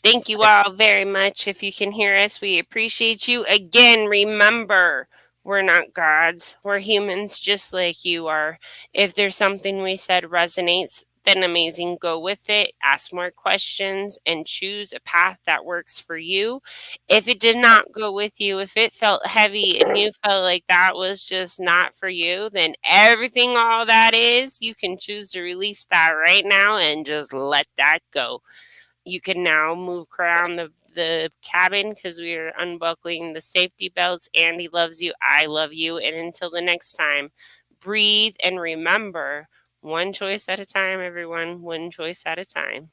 Thank you I, all very much. If you can hear us, we appreciate you. Again, remember, we're not gods. We're humans just like you are. If there's something we said resonates, then amazing. Go with it. Ask more questions and choose a path that works for you. If it did not go with you, if it felt heavy and you felt like that was just not for you, then everything, all that is, you can choose to release that right now and just let that go. You can now move around the cabin because we are unbuckling the safety belts. Andy loves you. I love you. And until the next time, breathe and remember, one choice at a time, everyone. One choice at a time.